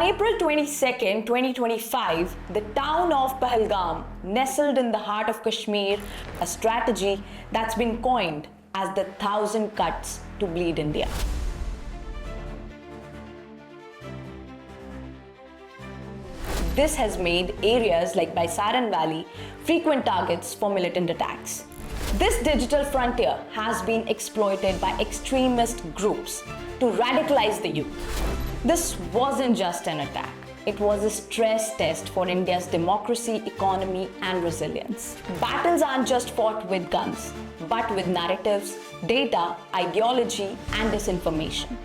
On April 22nd, 2025, the town of Pahalgam, nestled in the heart of Kashmir, a strategy that's been coined as the 1,000 cuts to bleed India. This has made areas like Baisaran Valley frequent targets for militant attacks. This digital frontier has been exploited by extremist groups to radicalize the youth. This wasn't just an attack. It was a stress test for India's democracy, economy, and resilience. Battles aren't just fought with guns, but with narratives, data, ideology, and disinformation.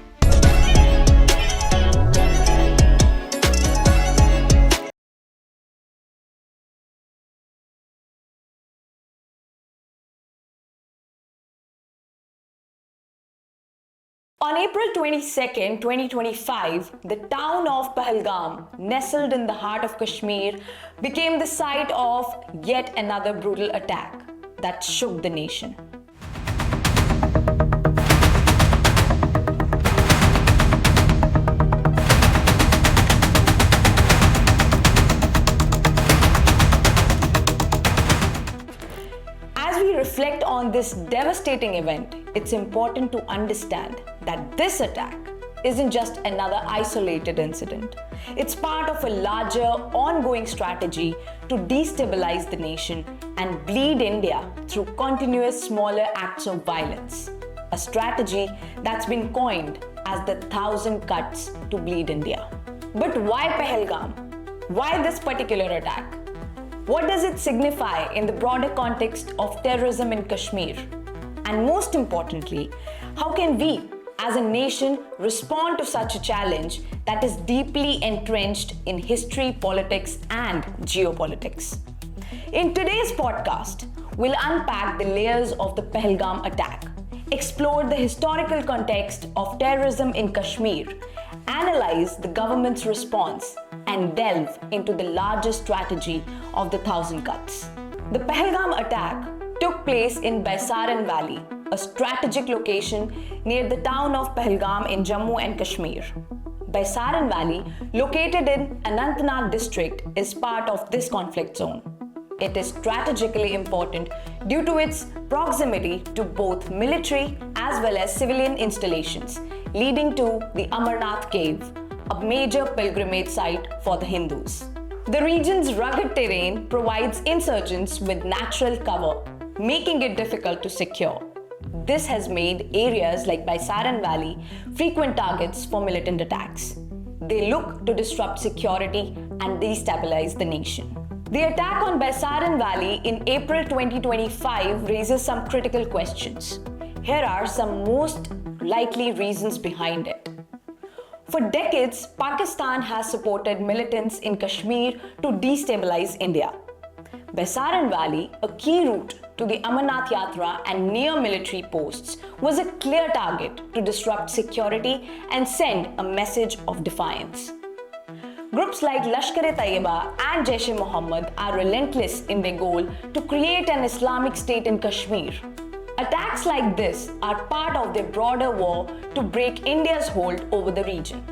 On April 22nd, 2025, the town of Pahalgam, nestled in the heart of Kashmir, became the site of yet another brutal attack that shook the nation. As we reflect on this devastating event, it's important to understand that this attack isn't just another isolated incident. It's part of a larger, ongoing strategy to destabilize the nation and bleed India through continuous smaller acts of violence. A strategy that's been coined as the 1,000 cuts to bleed India. But why Pahalgam? Why this particular attack? What does it signify in the broader context of terrorism in Kashmir? And most importantly, how can we, as a nation, respond to such a challenge that is deeply entrenched in history, politics, and geopolitics? In today's podcast, we'll unpack the layers of the Pahalgam attack, explore the historical context of terrorism in Kashmir, analyze the government's response, and delve into the larger strategy of the 1,000 cuts. The Pahalgam attack took place in Baisaran Valley, a strategic location near the town of Pahalgam in Jammu and Kashmir. Baisaran Valley, located in Anantnag district, is part of this conflict zone. It is strategically important due to its proximity to both military as well as civilian installations, leading to the Amarnath Cave, a major pilgrimage site for the Hindus. The region's rugged terrain provides insurgents with natural cover, making it difficult to secure. This has made areas like Baisaran Valley frequent targets for militant attacks. They look to disrupt security and destabilize the nation. The attack on Baisaran Valley in April 2025 raises some critical questions. Here are some most likely reasons behind it. For decades, Pakistan has supported militants in Kashmir to destabilize India. Baisaran Valley, a key route to the Amarnath Yatra and near military posts, was a clear target to disrupt security and send a message of defiance. Groups like Lashkar-e-Taiba and Jaish-e-Mohammed are relentless in their goal to create an Islamic state in Kashmir. Attacks like this are part of their broader war to break India's hold over the region.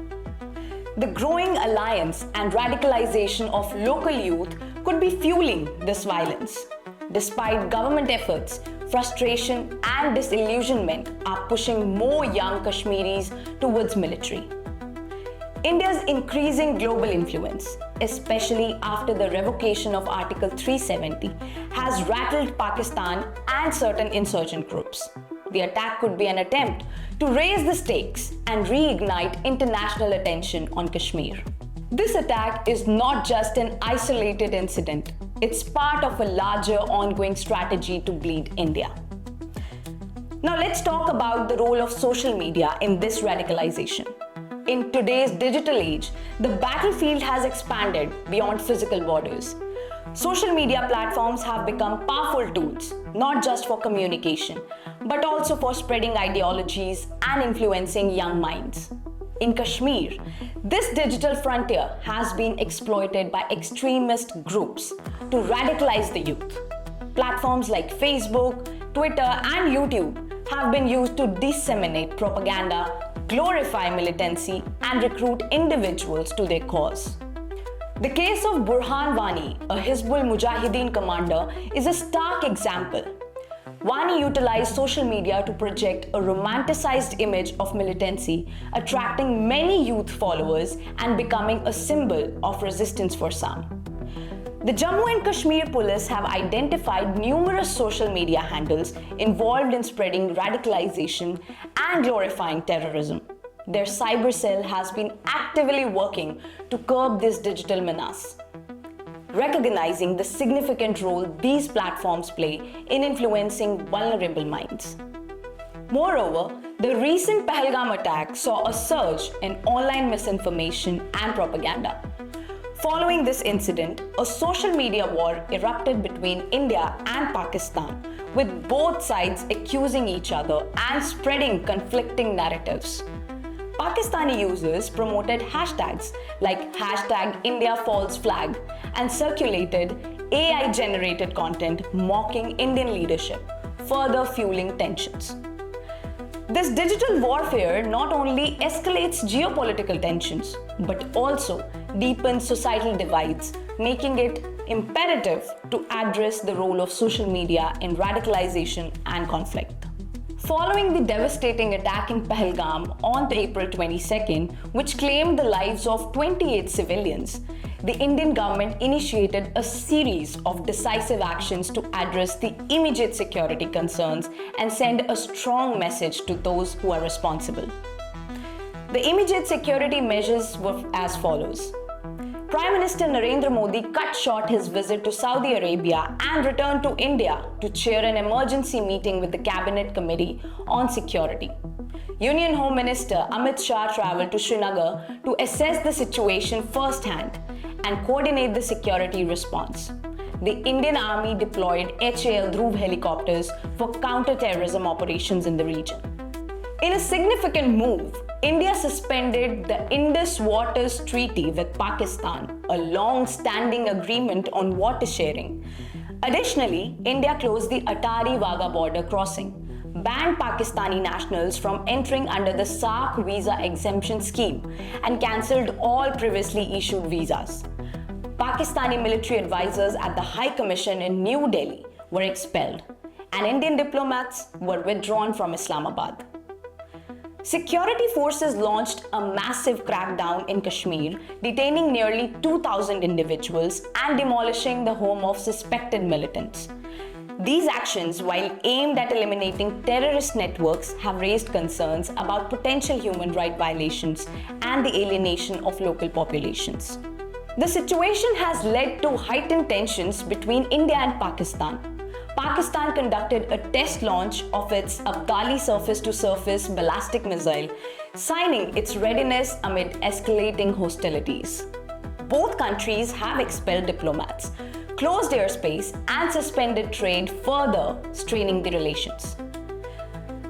The growing alliance and radicalization of local youth could be fueling this violence. Despite government efforts, frustration and disillusionment are pushing more young Kashmiris towards military. India's increasing global influence, especially after the revocation of Article 370, has rattled Pakistan and certain insurgent groups. The attack could be an attempt to raise the stakes and reignite international attention on Kashmir. This attack is not just an isolated incident. It's part of a larger ongoing strategy to bleed India. Now let's talk about the role of social media in this radicalization. In today's digital age, the battlefield has expanded beyond physical borders. Social media platforms have become powerful tools, not just for communication, but also for spreading ideologies and influencing young minds. In Kashmir, this digital frontier has been exploited by extremist groups to radicalize the youth. Platforms like Facebook, Twitter, and YouTube have been used to disseminate propaganda, glorify militancy, and recruit individuals to their cause. The case of Burhan Wani, a Hizbul Mujahideen commander, is a stark example. Wani utilized social media to project a romanticized image of militancy, attracting many youth followers and becoming a symbol of resistance for some. The Jammu and Kashmir police have identified numerous social media handles involved in spreading radicalization and glorifying terrorism. Their cyber cell has been actively working to curb this digital menace, recognizing the significant role these platforms play in influencing vulnerable minds. Moreover, the recent Pahalgam attack saw a surge in online misinformation and propaganda. Following this incident, a social media war erupted between India and Pakistan, with both sides accusing each other and spreading conflicting narratives. Pakistani users promoted hashtags like #IndiaFalseFlag and circulated AI-generated content mocking Indian leadership, further fueling tensions. This digital warfare not only escalates geopolitical tensions, but also deepens societal divides, making it imperative to address the role of social media in radicalization and conflict. Following the devastating attack in Pahalgam on April 22nd, which claimed the lives of 28 civilians, the Indian government initiated a series of decisive actions to address the immediate security concerns and send a strong message to those who are responsible. The immediate security measures were as follows. Prime Minister Narendra Modi cut short his visit to Saudi Arabia and returned to India to chair an emergency meeting with the Cabinet Committee on Security. Union Home Minister Amit Shah traveled to Srinagar to assess the situation firsthand and coordinate the security response. The Indian Army deployed HAL Dhruv helicopters for counter-terrorism operations in the region. In a significant move, India suspended the Indus Waters Treaty with Pakistan, a long-standing agreement on water sharing. Additionally, India closed the Atari-Wagah border crossing, banned Pakistani nationals from entering under the SAARC visa exemption scheme, and cancelled all previously issued visas. Pakistani military advisors at the High Commission in New Delhi were expelled, and Indian diplomats were withdrawn from Islamabad. Security forces launched a massive crackdown in Kashmir, detaining nearly 2,000 individuals and demolishing the home of suspected militants. These actions, while aimed at eliminating terrorist networks, have raised concerns about potential human rights violations and the alienation of local populations. The situation has led to heightened tensions between India and Pakistan. Pakistan conducted a test launch of its Abdali surface-to-surface ballistic missile, signing its readiness amid escalating hostilities. Both countries have expelled diplomats, closed airspace, and suspended trade, further straining the relations.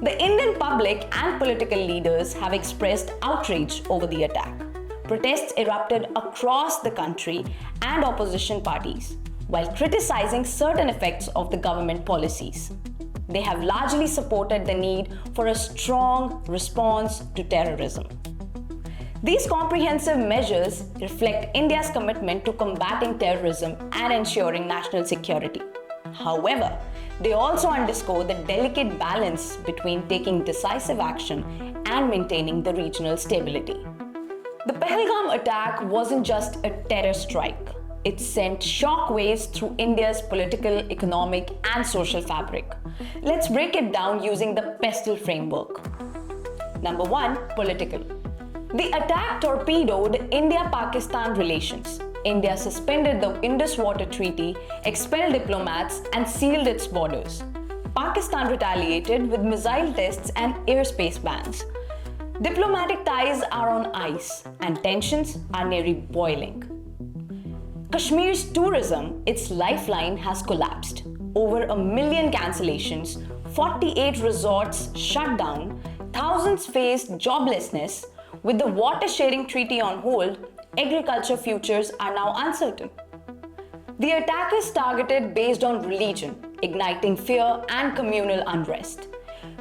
The Indian public and political leaders have expressed outrage over the attack. Protests erupted across the country and opposition parties, while criticizing certain effects of the government policies. They have largely supported the need for a strong response to terrorism. These comprehensive measures reflect India's commitment to combating terrorism and ensuring national security. However, they also underscore the delicate balance between taking decisive action and maintaining the regional stability. The Pahalgam attack wasn't just a terror strike. It sent shockwaves through India's political, economic, and social fabric. Let's break it down using the Pestl framework. Number 1, political. The attack torpedoed India-Pakistan relations. India suspended the Indus Water Treaty, expelled diplomats, and sealed its borders. Pakistan retaliated with missile tests and airspace bans. Diplomatic ties are on ice, and tensions are nearly boiling. Kashmir's tourism, its lifeline, has collapsed. Over 1 million cancellations, 48 resorts shut down, thousands faced joblessness. With the water sharing treaty on hold, agriculture futures are now uncertain. The attack is targeted based on religion, igniting fear and communal unrest.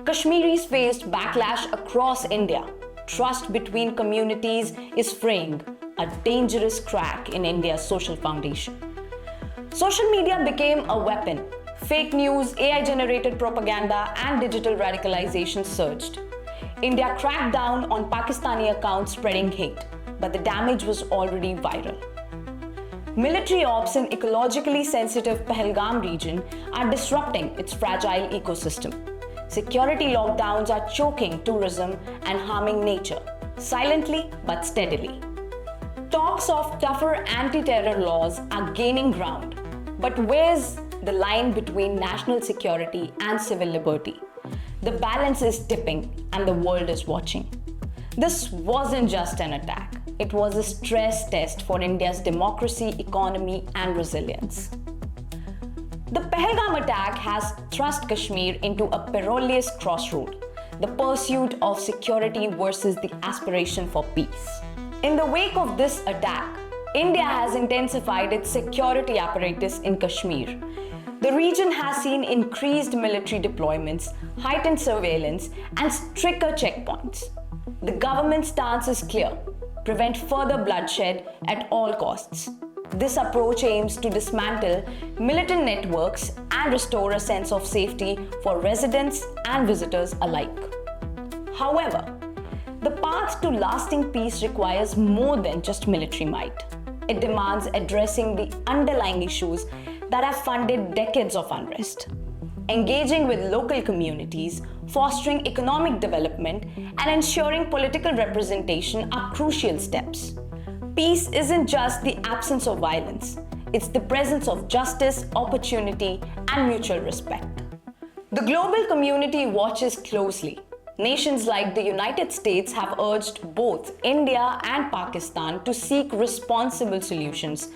Kashmiris faced backlash across India. trust between communities is fraying, a dangerous crack in India's social foundation. Social media became a weapon. Fake news, AI-generated propaganda, and digital radicalization surged. India cracked down on Pakistani accounts spreading hate, but the damage was already viral. Military ops in ecologically sensitive Pahalgam region are disrupting its fragile ecosystem. Security lockdowns are choking tourism and harming nature, silently but steadily. Talks of tougher anti-terror laws are gaining ground, but where's the line between national security and civil liberty? The balance is tipping and the world is watching. This wasn't just an attack. It was a stress test for India's democracy, economy, and resilience. The Pahalgam attack has thrust Kashmir into a perilous crossroad, the pursuit of security versus the aspiration for peace. In the wake of this attack, India has intensified its security apparatus in Kashmir. The region has seen increased military deployments, heightened surveillance, and stricter checkpoints. The government's stance is clear: prevent further bloodshed at all costs. This approach aims to dismantle militant networks and restore a sense of safety for residents and visitors alike. However, the path to lasting peace requires more than just military might. It demands addressing the underlying issues that have funded decades of unrest. Engaging with local communities, fostering economic development, and ensuring political representation are crucial steps. Peace isn't just the absence of violence, it's the presence of justice, opportunity, and mutual respect. The global community watches closely. Nations like the United States have urged both India and Pakistan to seek responsible solutions,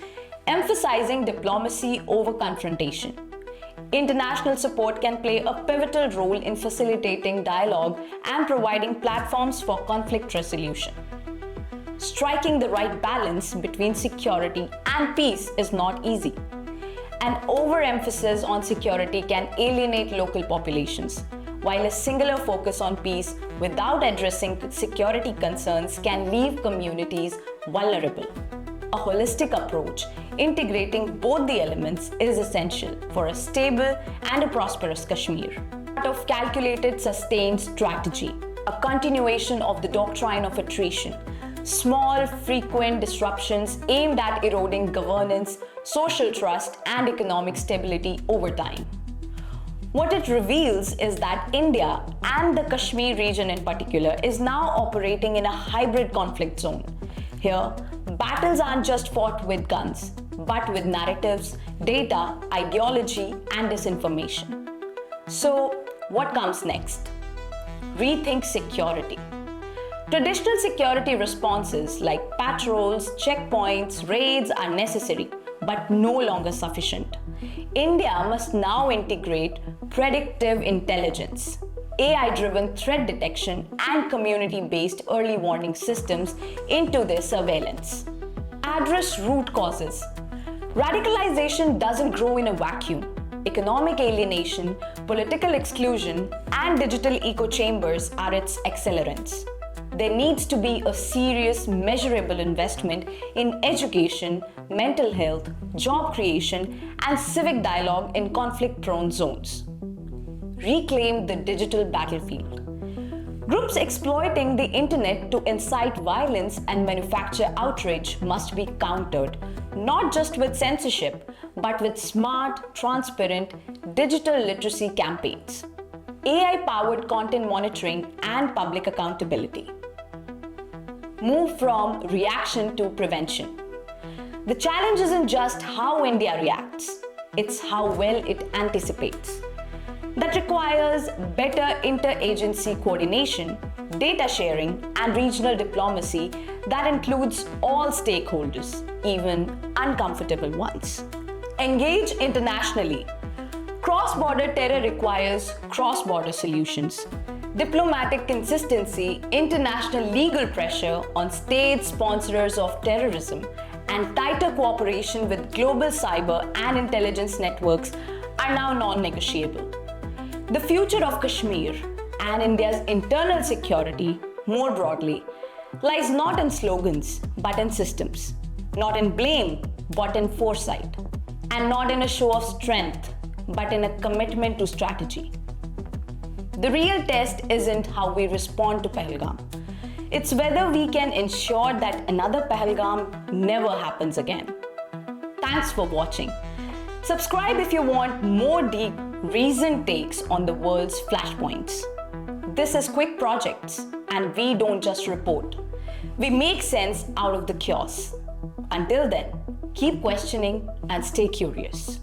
emphasizing diplomacy over confrontation. International support can play a pivotal role in facilitating dialogue and providing platforms for conflict resolution. Striking the right balance between security and peace is not easy. An overemphasis on security can alienate local populations, while a singular focus on peace without addressing security concerns can leave communities vulnerable. A holistic approach, integrating both the elements, is essential for a stable and a prosperous Kashmir. Part of calculated, sustained strategy, a continuation of the doctrine of attrition, small, frequent disruptions aimed at eroding governance, social trust, and economic stability over time. What it reveals is that India, and the Kashmir region in particular, is now operating in a hybrid conflict zone. Here, battles aren't just fought with guns, but with narratives, data, ideology, and disinformation. So, what comes next? Rethink security. Traditional security responses like patrols, checkpoints, raids are necessary, but no longer sufficient. India must now integrate predictive intelligence, AI-driven threat detection, and community-based early warning systems into their surveillance. Address root causes. Radicalization doesn't grow in a vacuum. Economic alienation, political exclusion, and digital echo chambers are its accelerants. There needs to be a serious, measurable investment in education, mental health, job creation, and civic dialogue in conflict-prone zones. Reclaim the digital battlefield. Groups exploiting the internet to incite violence and manufacture outrage must be countered, not just with censorship, but with smart, transparent, digital literacy campaigns, AI-powered content monitoring, and public accountability. Move from reaction to prevention. The challenge isn't just how India reacts, it's how well it anticipates. That requires better interagency coordination, data sharing, and regional diplomacy that includes all stakeholders, even uncomfortable ones. Engage internationally. Cross-border terror requires cross-border solutions. Diplomatic consistency, international legal pressure on state sponsors of terrorism, and tighter cooperation with global cyber and intelligence networks are now non-negotiable. The future of Kashmir and India's internal security more broadly, lies not in slogans, but in systems. Not in blame, but in foresight. And not in a show of strength, but in a commitment to strategy. The real test isn't how we respond to Pahalgam. It's whether we can ensure that another Pahalgam never happens again. Thanks for watching. Subscribe if you want more deep, reasoned takes on the world's flashpoints. This is Quick Projects, and we don't just report. We make sense out of the chaos. Until then, keep questioning and stay curious.